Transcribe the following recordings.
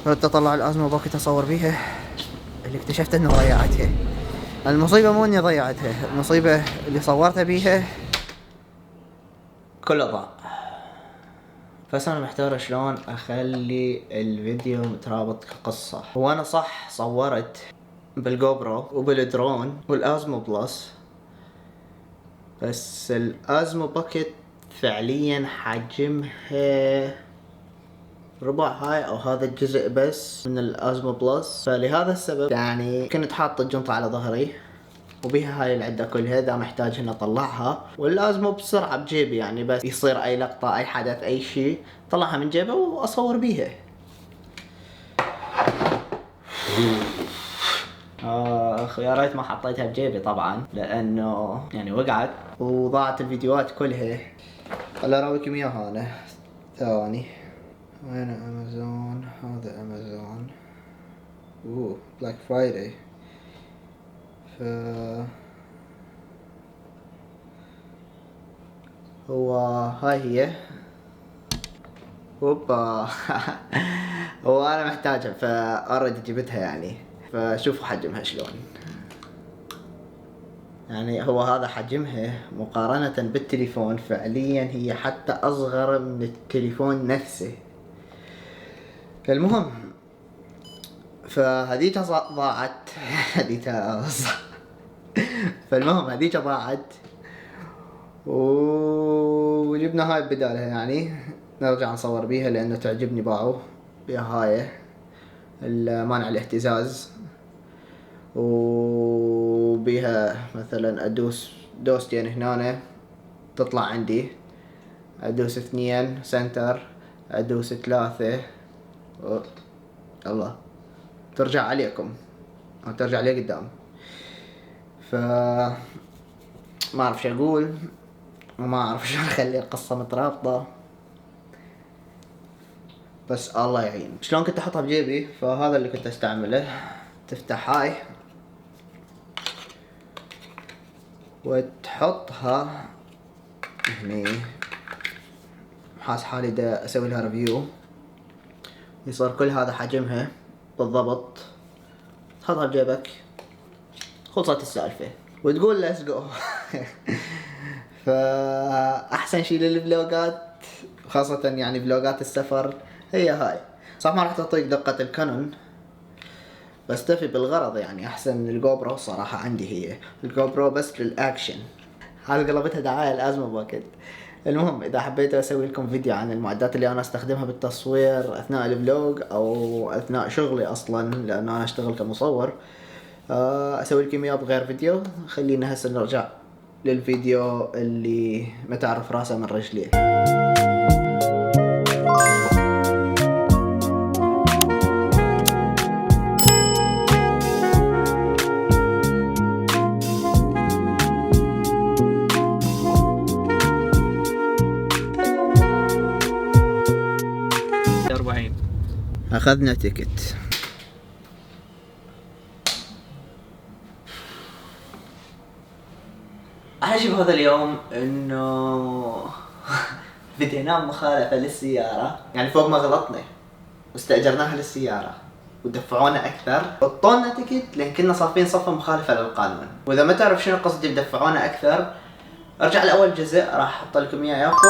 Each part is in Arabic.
رحت اطلع الازمة باكت اصور بيها، اللي اكتشفت انه ضيعتها. المصيبة مو اني ضيعتها، المصيبة اللي صورتها بيها كله ضاع. بس انا محتار شلون اخلي الفيديو مترابط كقصة. وانا صح صورت بالجو برو وبالدرون والازمو بلس، بس الازمو باكت فعليا حجمها ربع هاي او هذا الجزء بس من الازمو بلس. فلهذا السبب يعني كنت حاط الجنطة على ظهري وبيها هاي العدة كلها اذا محتاج هنا اطلعها، والازمو بسرعة بجيبي يعني بس يصير اي لقطة اي حدث اي شيء طلعها من جيبه واصور بيها. اخ يا ريت ما حطيتها بجيبي طبعا، لانه يعني وقعت وضاعت الفيديوهات كلها. خل اراويكم اياها انا ثواني. وين امازون؟ هذا امازون. بلاك فرايداي. هو هاي هي. هوبا. هو انا محتاجها فاوريدي جبتها يعني، فشوفوا حجمها شلون. يعني هو هذا حجمها مقارنة بالتليفون، فعليا هي حتى اصغر من التليفون نفسه. المهم فهذيتها ضاعت. هذيتها فالمهم هذيتها ضاعت وجبنا هاي بدالها يعني نرجع نصور بيها لانه تعجبني. باعوا بيها هاي المانع الاهتزاز، وبيها مثلا ادوس دوستين هنا تطلع عندي، ادوس 2 سنتر، ادوس 3 الله ترجع عليكم او ترجع لي قدام. ف ما اعرف شو اقول وما اعرف شلون اخلي القصة مترابطة، بس الله يعين. شلون كنت احطها بجيبي؟ فهذا اللي كنت استعمله. تفتح هاي وتحطها هني. حاس حالي دا اسوي لها ريفيو، يصير كل هذا حجمها بالضبط. تحطها بجيبك خلصت السالفة وتقول ليتس جو. فاحسن شي للفلوجات خاصة يعني فلوجات السفر هي هاي. صح ما راح تعطيك دقة الكانون بس تفي بالغرض، يعني احسن من الجو برو صراحة. عندي هي الجو برو بس للاكشن. هذه قلبتها دعاية الازمة باكت. المهم اذا حبيت اسوي لكم فيديو عن المعدات اللي انا استخدمها بالتصوير اثناء الفلوج او اثناء شغلي اصلا، لانه انا اشتغل كمصور، اسوي لكم اياه بغير فيديو. خلينا هسه نرجع للفيديو اللي ما تعرف راسه من رجليه. اخذنا تيكت. احلى شي بهذا اليوم انه بدينا مخالفة للسيارة، يعني فوق ما غلطنا واستأجرناها للسيارة ودفعونا اكثر وطولنا تيكت لان كنا صافين صفة مخالفة للقانون. واذا ما تعرف شنو قصدي بدفعونا اكثر، ارجع لاول جزء راح احط لكم اياه يا فوق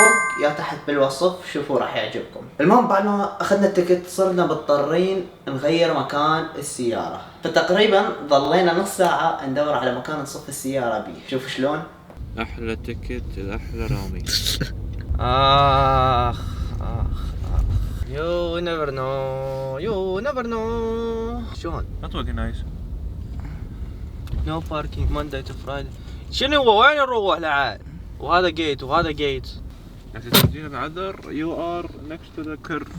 يا تحت بالوصف، شوفوا راح يعجبكم. المهم بعد ما اخذنا التيكت صرنا مضطرين نغير مكان السيارة، فتقريبا ضلينا نص ساعة ندور على مكان نصف السيارة بيه. شوفوا شلون. احلى تيكت الاحلى رامي. اخ يو نيفر نو شلون؟ Not looking nice. نو باركينج مانداي تو فرايداي. شنو هو وين نروح لعاد؟ وهذا جيت وهذا جيت. يعني تسجيل العذر you are next to the curve.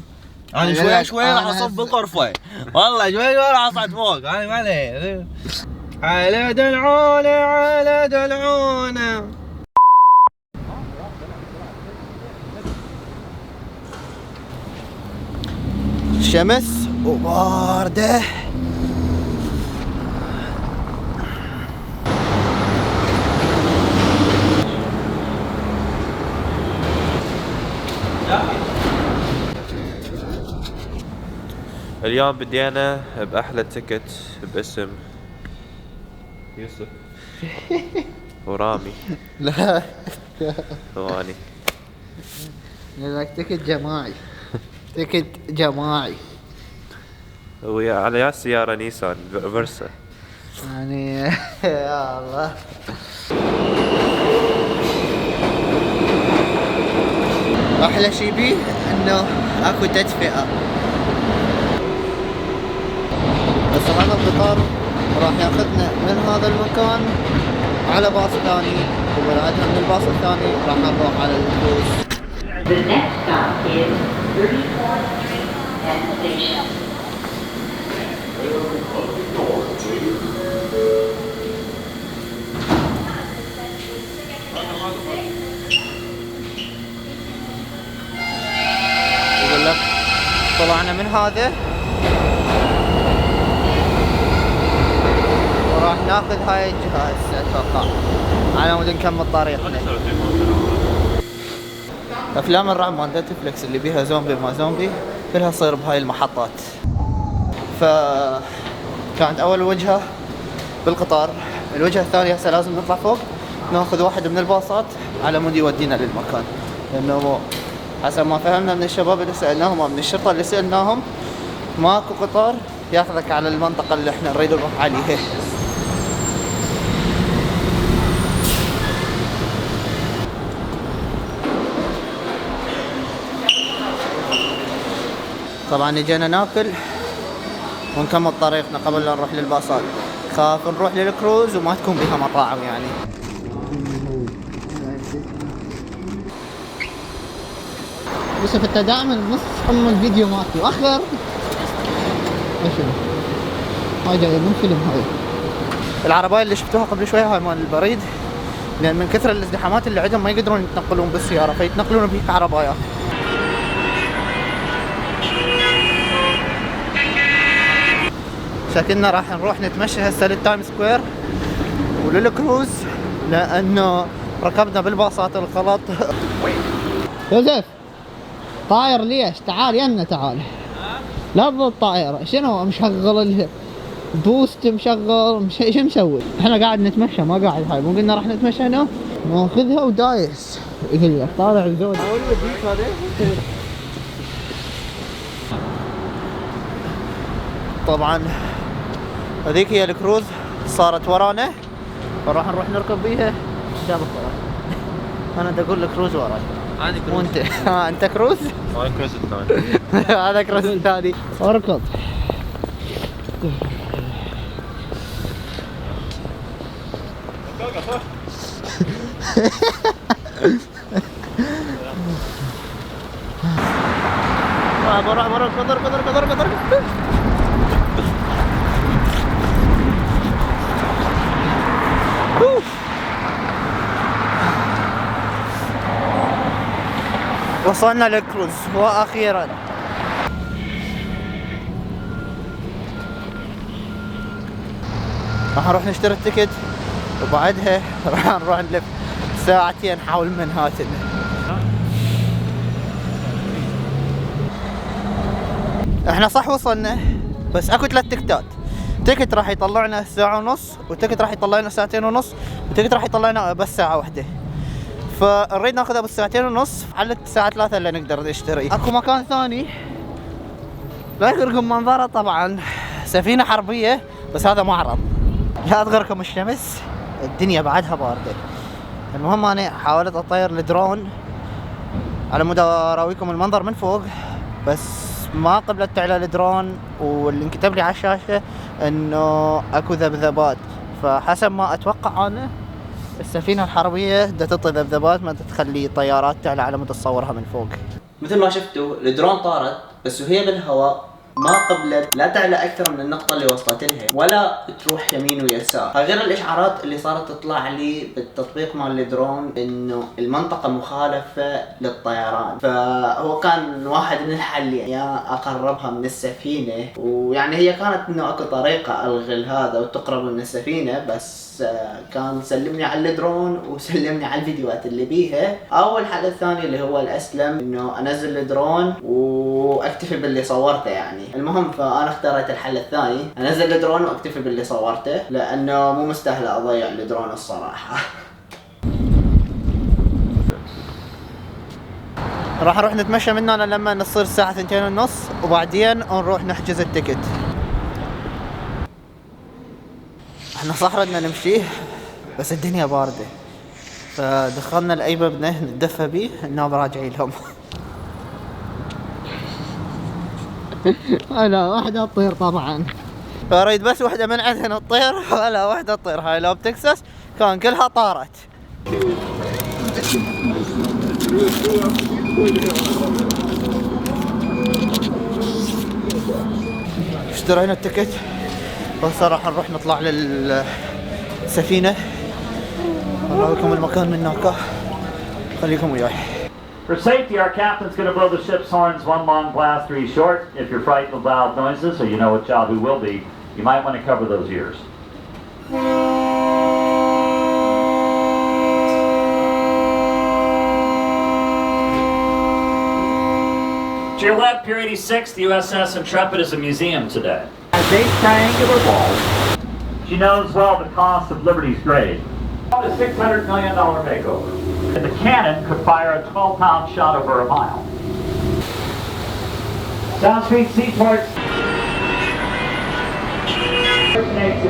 انا شوي راح اصب بالغرفة. والله شوي راح اصعد فوق. انا ما علي. على دلعونه على دلعونه. شمس وباردة. اليوم بدينا بأحلى تيكت باسم يوسف ورامي. لا ثواني. لك تكت جماعي. تكت جماعي ويا على يا سيارة نيسان فيرسا يعني. يا الله. احلى شي بيه انه اكو تدفئة. بس هذا القطار راح ياخذنا من هذا المكان على باص ثاني، وبعدها من الباص الثاني راح نروح على الكروز. The next stop is 34th Street and Station. يقول لك طلعنا من هذا وراح ناخذ هاي الجهة هسه اتوقع على مود نكمل طريقنا. افلام الرعب مال نتفلكس اللي بيها زومبي ما زومبي كلها تصير بهاي المحطات. فكانت اول وجهة بالقطار، الوجهة الثانية هسه لازم نطلع فوق ناخذ واحد من الباصات على مود يودينا للمكان، لانه حسب ما فهمنا من الشباب اللي سألناهم او من الشرطة اللي سألناهم ماكو قطار ياخذك على المنطقة اللي احنا نريد نروح عليها. طبعا اجينا ناكل ونكمل طريقنا قبل لا نروح للباصات. خاف نروح للكروز وما تكون بها مطاعم يعني. يوسف انت دائما نص الفيديو ماكو اخر. شنو؟ هاي جاي من فيلم هاي. العرباية اللي شفتوها قبل شوية هاي مال البريد، لان من كثر الازدحامات اللي عندهم ما يقدرون يتنقلون بالسيارة فيتنقلون بهيك عربايات. شكلنا راح نروح نتمشى هسه للتايم سكوير وللكروز لانه ركبنا بالباصات الغلط. يوسف طاير ليش؟ تعال يمنا تعال. لا تظل طائرة شنو مشغل البوست مشغل شو مسوي؟ احنا قاعد نتمشى ما قاعد هاي، مو قلنا راح نتمشى هنا؟ ناخذها ودايس يقول لك طالع الزود. طبعا هذيك هي الكروز صارت ورانا فراح نروح نركب بيها. جابك وراي. انا بدي اقول الكروز وراي. هذه كروز. وانت انت كروز؟ هاي كروز الثاني. هذا كروز الثاني. اركض. برا قدر. وصلنا للكروز واخيرا. راح نروح نشتري التيكت وبعدها راح نروح نلف ساعتين حول منهاتن. احنا صح وصلنا بس اكو 3 تيكتات. تيكت راح يطلعنا ساعة ونص، وتيكت راح يطلعنا ساعتين ونص، وتيكت راح يطلعنا بس ساعة واحدة. فنريد ناخذها بالساعتين ونص على الساعة 3 اللي نقدر نشتري. اكو مكان ثاني لا يغركم منظره، طبعا سفينة حربية بس هذا معرض. لا تغركم الشمس، الدنيا بعدها باردة. المهم انا حاولت اطير الدرون على مود اراويكم المنظر من فوق، بس ما قبلت تعلى الدرون، واللي انكتب لي على الشاشة انه اكو ذبذبات. فحسب ما اتوقع انا السفينة الحربية دا تعطي ذبذبات ما تخلي طيارات تعلى على مود تصورها من فوق. مثل ما شفتوا الدرون طارت بس وهي بالهواء ما قبلت لا تعلى اكثر من النقطة اللي وصلت لها ولا تروح يمين ويسار. غير الاشعارات اللي صارت تطلع لي بالتطبيق مال الدرون انه المنطقة مخالفة للطيران، فهو كان واحد من الحل يا اقربها من السفينة، ويعني هي كانت انه اكو طريقة الغي هذا وتقرب من السفينة، بس كان سلمني على الدرون وسلمني على الفيديوهات اللي بيها. او الحل الثاني اللي هو الاسلم انه انزل الدرون واكتفي باللي صورته يعني يعني. المهم فانا اختاريت الحل الثاني، انزل الدرون واكتفي باللي صورته، لانه مو مستاهله اضيع الدرون الصراحه. راح نروح نتمشى من هنا لما نصير الساعة 2:30 وبعدين نروح نحجز التيكت. احنا صح ردنا نمشي بس الدنيا باردة، فدخلنا لأي مبنى نتدفى بيه النوم راجعين لهم. لا واحدة تطير طبعا، فاريد بس واحدة من عندنا تطير ولا واحدة تطير. هاي لو بتكسس كان كلها طارت. اشترينا التيكت وهسه راح نروح نطلع للسفينة. أراكم المكان من هناك، خليكم وياي. For safety, our captain's going to blow the ship's horns 1 long blast, 3 short. If you're frightened of loud noises, so you know what job we will be, you might want to cover those ears. To your left, Pier 86, the USS Intrepid is a museum today. Has 8 triangular balls. She knows well the cost of Liberty's grade. A $600 million makeover. And the cannon could fire a 12-pound shot over a mile. Down Street Seaport.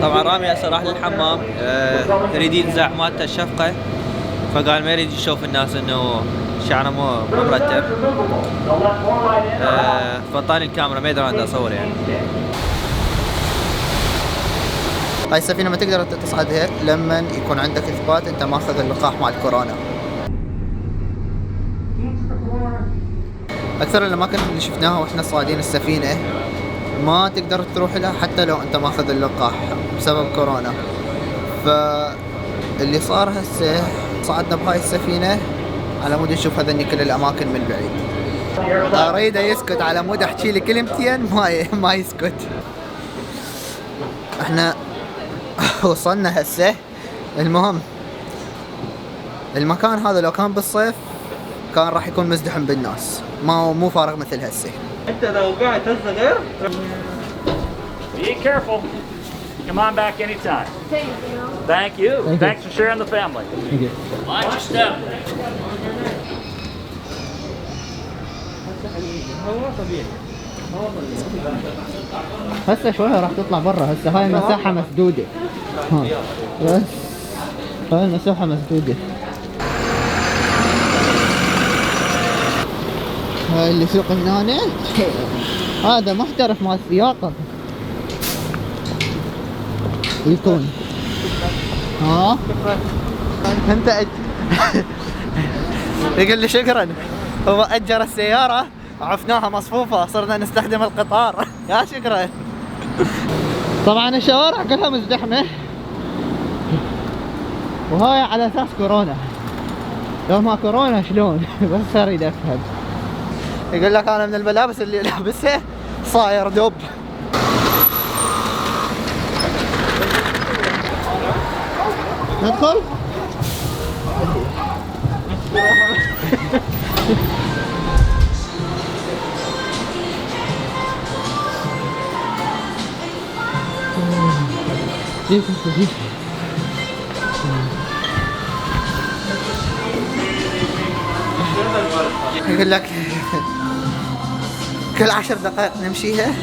طبعا رامي هسه راح للحمام، يريد ينزع مالته الشفقة، فقال ما يريد يشوف الناس انه شعره مو مرتب، فطاني الكاميرا ما يقدر انا اصور يعني. هاي السفينة ما تقدر تصعدها لما يكون عندك اثبات انت ماخذ اللقاح مع الكورونا. اكثر الاماكن اللي شفناها واحنا صاعدين السفينة ما تقدر تروح لها حتى لو انت ماخذ اللقاح بسبب كورونا. فاللي صار هسه صعدنا بهاي السفينة على مود نشوف هذني كل الاماكن من بعيد. اريده يسكت على مود احكي لي كلمتين ما يسكت. احنا وصلنا هسه. المهم المكان هذا لو كان بالصيف كان راح يكون مزدحم بالناس، مو فارغ مثل هسه. انت لو وقعت هسه غير. Be careful. Come on back anytime. Thank you. Thanks for sharing the family. Watch your step. هسه شوية راح تطلع برا. هسه هاي المساحة مسدودة. بس هاي المساحة مسدودة. هاي اللي سوق هنا هذا محترف مال السياقة يكون. ها انت يقول لي شكرا. هو اجر السيارة عفناها مصفوفة صرنا نستخدم القطار. يا شكرا. طبعا الشوارع كلها مزدحمة وهاي على اساس كورونا. لو ما كورونا شلون؟ بس اريد افهم. يقول لك انا من الملابس اللي لابسها صاير دب. ندخل؟ يقول لك كل 10 دقائق نمشيها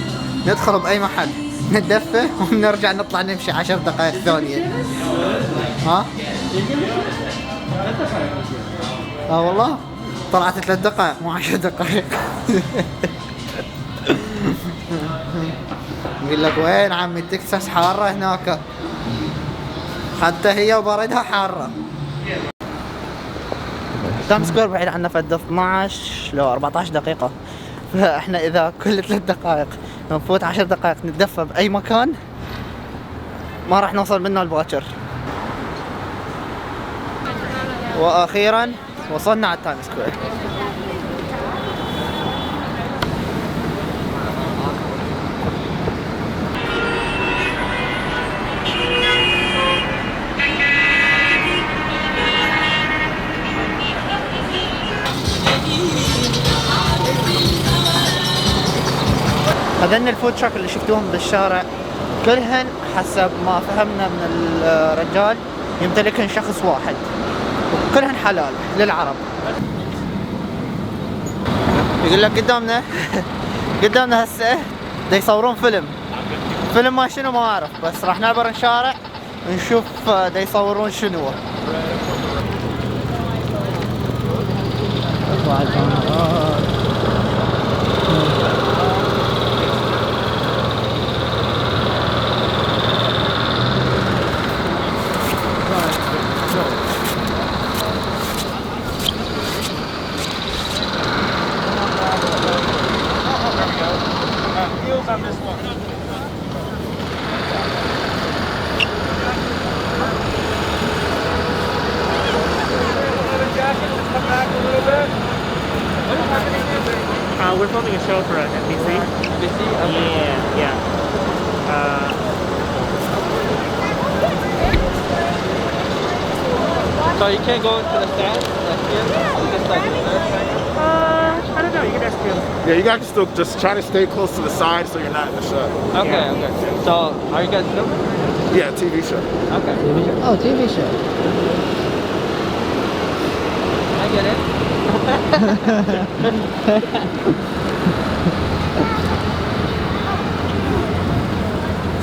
ندخل بأي محل نتدفى ونرجع نطلع نمشي 10 دقائق ثانية. ها؟ والله طلعت 3 دقائق مو 10 دقائق. يقول لك وين عمي تكساس حارة هناك، حتى هي وبردها حارة. تايم سكوير بعيد عنا فد 12 لو 14 دقيقة، فاحنا اذا كل 3 دقائق نفوت 10 دقائق نتدفى باي مكان ما راح نوصل منه الباكر. واخيرا وصلنا على التايم سكوير. هذا هذن الفود تراك اللي شفتوهم بالشارع كلهن حسب ما فهمنا من الرجال يمتلكهن شخص واحد، وكلهن حلال للعرب. يقول لك قدامنا هسه دا يصورون فيلم ما شنو ما اعرف، بس راح نعبر الشارع نشوف دا يصورون شنو. We're filming a show for NBC. NBC? Yeah. So you can't go into the stands like here? Just like I don't know. You can ask him. Yeah, you guys still just try to stay close to the side so you're not in the shot. Okay. So are you guys filming? Yeah, TV show. Okay. Oh, TV show. I get it.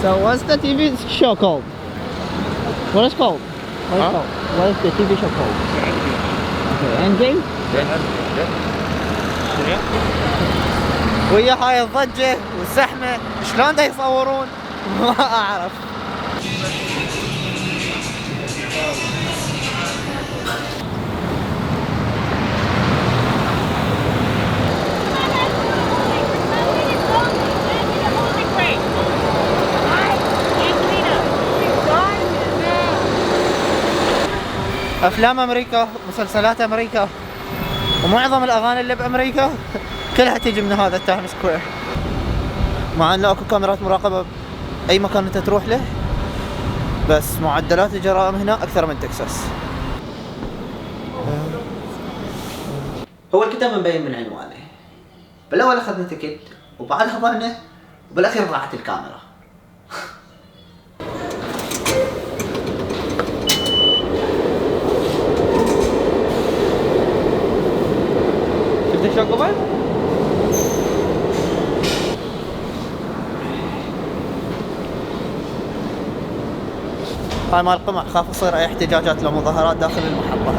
So what's the TV show called? What is called? What is the TV show called? Okay, Endgame? ويا هاي الضجة والزحمة شلون دا يصورون؟ ما أعرف. أفلام أمريكا، مسلسلات أمريكا، ومعظم الأغاني اللي بأمريكا كلها تيجي من هذا التايم سكوير. مع أنه أكو كاميرات مراقبة أي مكان أنت تروح له، بس معدلات الجرائم هنا أكثر من تكساس. هو الكتاب مبين من عنوانه. بالأول أخذنا تكت، وبعدها ضعنا، وبالأخير ضاعت الكاميرا. شفت شو قبل؟ هاي مال قمع، خاف يصير أي احتجاجات لو مظاهرات داخل المحطة.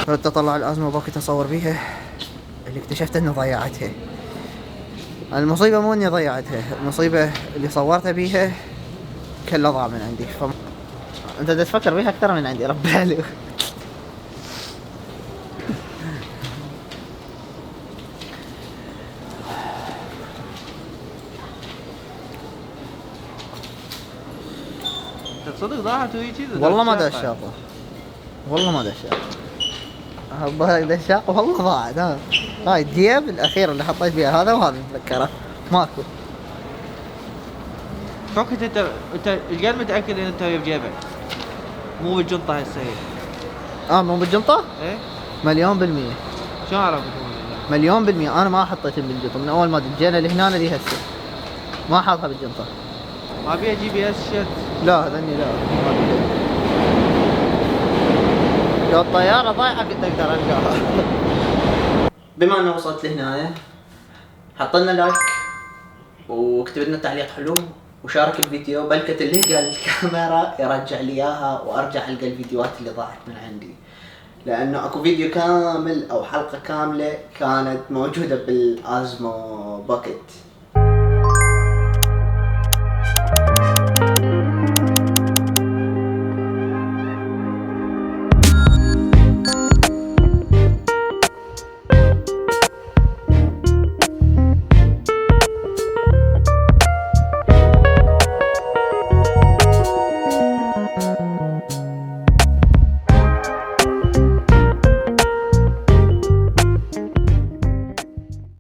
ردت اطلع الازمه وباكي اصور بيها، اللي اكتشفت انه ضيعتها. المصيبه مو اني ضيعتها، المصيبه اللي صورتها بيها كله ضاع من عندي. انت دا تفكر بيها اكثر من عندي رب العالمين. تصدق ضاعت وهي كذا؟ والله ما دشاقه، والله ما دشاقه. الظاهر دشاقه والله ضاعت. هاي الدياب الاخير اللي حطيت فيها هذا وهذا متذكره ماكو. شو كنت انت القد متاكد ان انت بجيبك مو بالجنطه هسه هي؟ مو بالجنطه؟ ايه مليون بالمية. شو عرفت؟ مليون بالمية انا ما حطيتها بالجنطه من اول ما جينا لهنا لي هسه ما حاطها بالجنطه. ما بيها GPS شت؟ لا هذني لا. لو الطيارة ضايعة كنت اقدر القاها. بما انه وصلت لهنا حطلنا لايك وكتب لنا تعليق حلو وشارك الفيديو، بلكت اللي لقى الكاميرا يرجع لي اياها وارجع القى الفيديوهات اللي ضاعت من عندي، لانه اكو فيديو كامل او حلقة كاملة كانت موجودة بالازمو باكيت.